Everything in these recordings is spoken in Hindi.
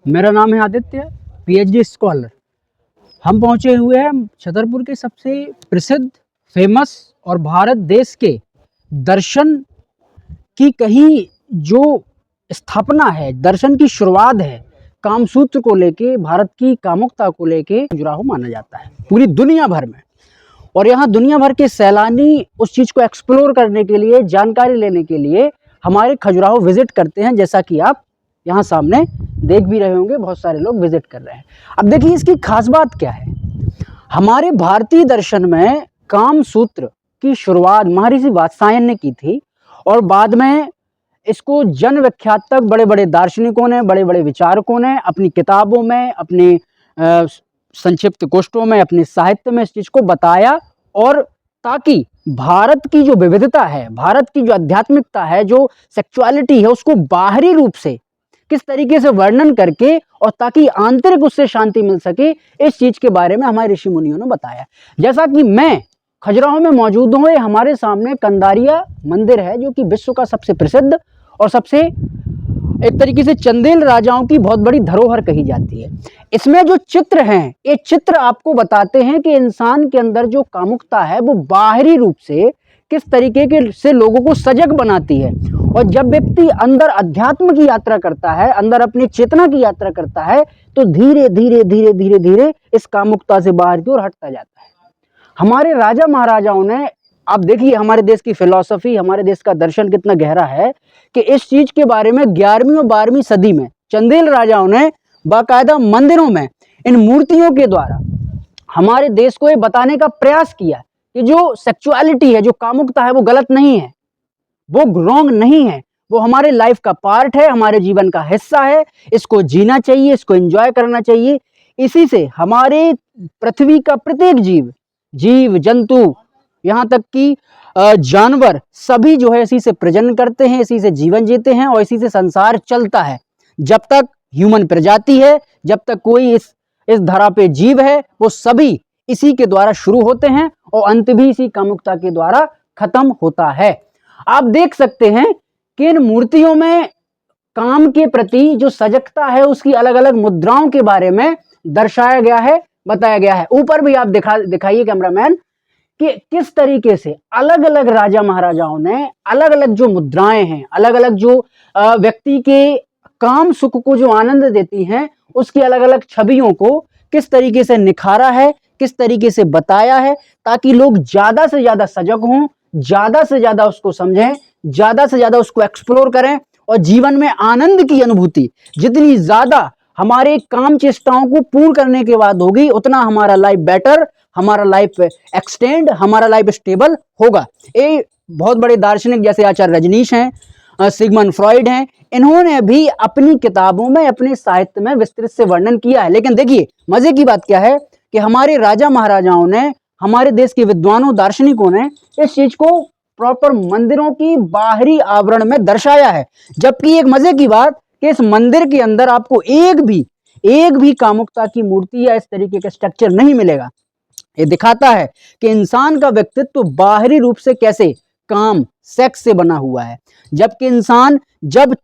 मेरा नाम है आदित्य, पीएचडी स्कॉलर। हम पहुंचे हुए हैं छतरपुर के सबसे प्रसिद्ध, फेमस और भारत देश के दर्शन की कहीं जो स्थापना है, दर्शन की शुरुआत है, कामसूत्र को लेके, भारत की कामुकता को लेके खजुराहो माना जाता है पूरी दुनिया भर में। और यहाँ दुनिया भर के सैलानी उस चीज़ को एक्सप्लोर करने के लिए, जानकारी लेने के लिए हमारे खजुराहो विजिट करते हैं। जैसा कि आप यहाँ सामने देख भी रहे होंगे, बहुत सारे लोग विजिट कर रहे हैं। अब देखिए इसकी खास बात क्या है। हमारे भारतीय दर्शन में कामसूत्र की शुरुआत महर्षि वात्स्यायन ने की थी और बाद में इसको जन विख्यात तक बड़े बड़े दार्शनिकों ने, बड़े बड़े विचारकों ने अपनी किताबों में, अपने संक्षिप्त गोष्ठों में, अपने साहित्य में इस चीज़ को बताया, और ताकि भारत की जो विविधता है, भारत की जो आध्यात्मिकता है, जो सेक्सुअलिटी है, उसको बाहरी रूप से किस तरीके से वर्णन करके, और ताकि आंतरिक उससे शांति मिल सके, इस चीज के बारे में हमारे ऋषि मुनियों ने बताया। जैसा कि मैं खजुराहो में मौजूद हूँ, हमारे सामने कंदारिया मंदिर है जो कि विश्व का सबसे प्रसिद्ध और सबसे एक तरीके से चंदेल राजाओं की बहुत बड़ी धरोहर कही जाती है। इसमें जो चित्र हैं, ये चित्र आपको बताते हैं कि इंसान के अंदर जो कामुकता है वो बाहरी रूप से किस तरीके के से लोगों को सजग बनाती है। और जब व्यक्ति अंदर अध्यात्म की यात्रा करता है, अंदर अपनी चेतना की यात्रा करता है, तो धीरे धीरे धीरे धीरे धीरे इस कामुकता से बाहर की ओर हटता जाता है। हमारे राजा महाराजाओं ने, आप देखिए हमारे देश की फिलॉसफी, हमारे देश का दर्शन कितना गहरा है कि इस चीज के बारे में 11वीं और 12वीं सदी में चंदेल राजाओं ने बाकायदा मंदिरों में इन मूर्तियों के द्वारा हमारे देश को ये बताने का प्रयास किया कि जो सेक्सुअलिटी है, जो कामुकता है, वो गलत नहीं है, वो रॉन्ग नहीं है, वो हमारे लाइफ का पार्ट है, हमारे जीवन का हिस्सा है। इसको जीना चाहिए, इसको एंजॉय करना चाहिए। इसी से हमारे पृथ्वी का प्रत्येक जीव जंतु, यहाँ तक कि जानवर, सभी जो है इसी से प्रजनन करते हैं, इसी से जीवन जीते हैं और इसी से संसार चलता है। जब तक ह्यूमन प्रजाति है, जब तक कोई इस धरा पे जीव है, वो सभी इसी के द्वारा शुरू होते हैं और अंत भी इसी कामुकता के द्वारा खत्म होता है। आप देख सकते हैं कि इन मूर्तियों में काम के प्रति जो सजगता है, उसकी अलग अलग मुद्राओं के बारे में दर्शाया गया है, बताया गया है। ऊपर भी आप दिखाइए कैमरामैन कि किस तरीके से अलग अलग राजा महाराजाओं ने अलग अलग जो मुद्राएं हैं, अलग अलग जो व्यक्ति के काम सुख को जो आनंद देती हैं, उसकी अलग अलग छवियों को किस तरीके से निखारा है, किस तरीके से बताया है, ताकि लोग ज्यादा से ज्यादा सजग हों, ज्यादा से ज्यादा उसको समझें, ज्यादा से ज्यादा उसको एक्सप्लोर करें और जीवन में आनंद की अनुभूति जितनी ज्यादा हमारे काम चेष्टाओं को पूर्ण करने के बाद होगी, उतना हमारा लाइफ बेटर, हमारा लाइफ एक्सटेंड, हमारा लाइफ स्टेबल होगा। ये बहुत बड़े दार्शनिक जैसे आचार्य रजनीश हैं, सिगमंड फ्रॉइड हैं, इन्होंने भी अपनी किताबों में, अपने साहित्य में विस्तृत से वर्णन किया है। लेकिन देखिए मजे की बात क्या है कि हमारे राजा महाराजाओं ने, हमारे देश के विद्वानों, दार्शनिकों ने इस चीज को प्रॉपर मंदिरों की बाहरी आवरण में दर्शाया है। जबकि एक मजे की बात कि इस मंदिर के अंदर आपको एक भी कामुकता की मूर्ति या इस तरीके का स्ट्रक्चर नहीं मिलेगा। ये दिखाता है कि इंसान का व्यक्तित्व बाहरी रूप से कैसे काम, सेक्स से बना हुआ है। जबकि इंसान जब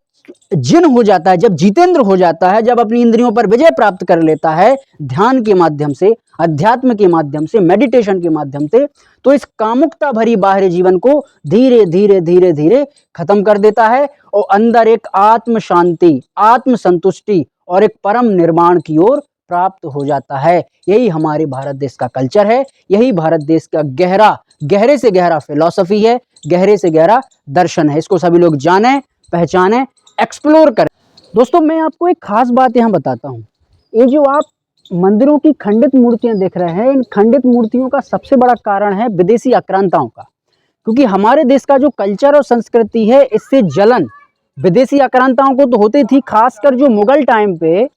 जिन हो जाता है, जब जितेंद्र हो जाता है, जब अपनी इंद्रियों पर विजय प्राप्त कर लेता है ध्यान के माध्यम से, अध्यात्म के माध्यम से, मेडिटेशन के माध्यम से, तो इस कामुकता भरी बाहरी जीवन को धीरे धीरे धीरे धीरे खत्म कर देता है और अंदर एक आत्म शांति, आत्म संतुष्टि और एक परम निर्माण की ओर प्राप्त हो जाता है। यही हमारे भारत देश का कल्चर है, यही भारत देश का गहरे से गहरा फिलॉसफी है, गहरे से गहरा दर्शन है। इसको सभी लोग जाने, पहचाने, एक्सप्लोर करें। दोस्तों मैं आपको एक खास बात यहाँ बताता हूँ। ये जो आप मंदिरों की खंडित मूर्तियां देख रहे हैं, इन खंडित मूर्तियों का सबसे बड़ा कारण है विदेशी आक्रांताओं का। क्योंकि हमारे देश का जो कल्चर और संस्कृति है, इससे जलन विदेशी आक्रांताओं को तो होती थी, खासकर जो मुगल टाइम पे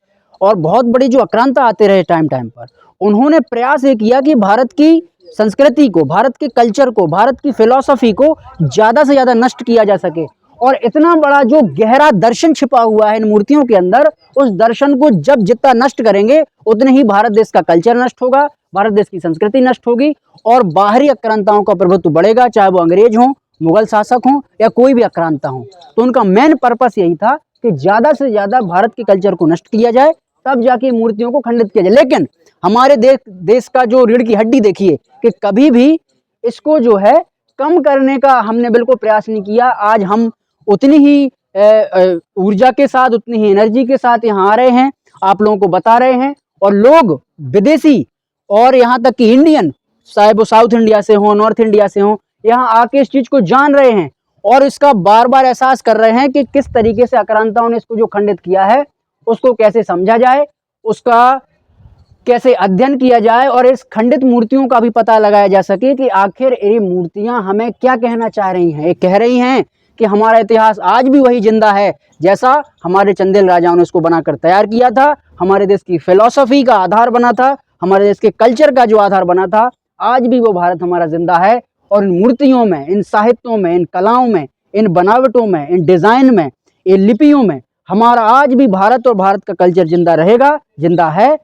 और बहुत बड़े जो आक्रांता आते रहे टाइम पर, उन्होंने प्रयास ये किया कि भारत की संस्कृति को, भारत के कल्चर को, भारत की फिलॉसफी को ज़्यादा से ज़्यादा नष्ट किया जा सके। और इतना बड़ा जो गहरा दर्शन छिपा हुआ है इन मूर्तियों के अंदर, उस दर्शन को जब जितना नष्ट करेंगे उतने ही भारत देश का कल्चर नष्ट होगा, भारत देश की संस्कृति नष्ट होगी और बाहरी आक्रांताओं का प्रभुत्व बढ़ेगा, चाहे वो अंग्रेज हों, मुगल शासक हों या कोई भी आक्रांता हों। तो उनका मेन पर्पस यही था कि ज़्यादा से ज़्यादा भारत के कल्चर को नष्ट किया जाए, तब जाके मूर्तियों को खंडित किया जाए। लेकिन हमारे देश का जो रीढ़ की हड्डी देखिए कि कभी भी इसको जो है कम करने का हमने बिल्कुल प्रयास नहीं किया। आज हम उतनी ही ऊर्जा के साथ, उतनी ही एनर्जी के साथ यहाँ आ रहे हैं, आप लोगों को बता रहे हैं, और लोग विदेशी और यहाँ तक कि इंडियन, चाहे वो साउथ इंडिया से हो, नॉर्थ इंडिया से हो, यहाँ आके इस चीज को जान रहे हैं और इसका बार बार एहसास कर रहे हैं कि किस तरीके से आक्रांताओं ने इसको जो खंडित किया है उसको कैसे समझा जाए, उसका कैसे अध्ययन किया जाए और इस खंडित मूर्तियों का भी पता लगाया जा सके कि आखिर ये मूर्तियां हमें क्या कहना चाह रही हैं। ये कह रही हैं कि हमारा इतिहास आज भी वही जिंदा है जैसा हमारे चंदेल राजाओं ने उसको बनाकर तैयार किया था, हमारे देश की फिलॉसफी का आधार बना था, हमारे देश के कल्चर का जो आधार बना था। आज भी वो भारत हमारा जिंदा है और इन मूर्तियों में, इन साहित्यों में, इन कलाओं में, इन बनावटों में, इन डिजाइन में, इन लिपियों में हमारा आज भी भारत और भारत का कल्चर जिंदा रहेगा, जिंदा है।